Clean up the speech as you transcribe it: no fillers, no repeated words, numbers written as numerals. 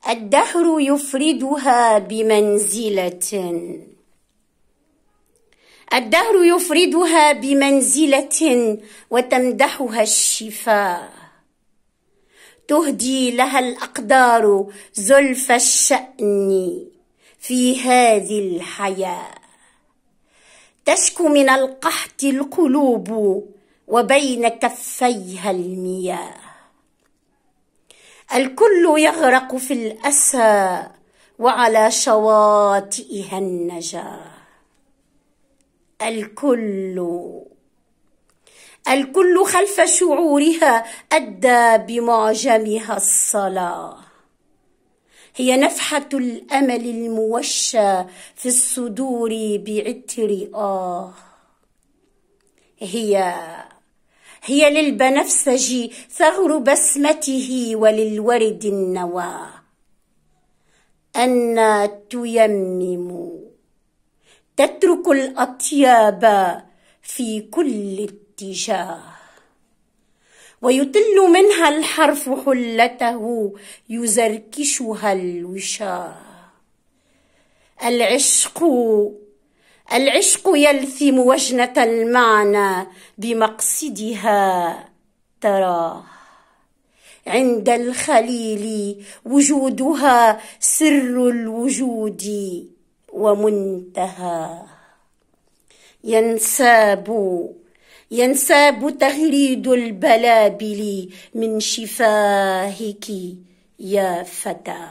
الدهر يفردها بمنزلة وتمدحها الشفاه. تهدي لها الأقدار زلف الشأن في هذه الحياة. تشكو من القحط القلوب وبين كفيها المياه. الكل يغرق في الأسى وعلى شواطئها النجاة. الكل خلف شعورها أدى بمعجمها الصلاة. هي نفحة الأمل الموشى في الصدور بعطر هي للبنفسج ثغر بسمته وللورد النواه. أنى تيمم تترك الأطياب في كل اتجاه. ويطل منها الحرف حلته يزركشها الوشاه. العشق يلثم وجنة المعنى بمقصدها تراه. عند الخليل وجودها سر الوجود ومنتهى. ينساب تغريد البلابل من شفاهك يا فتى.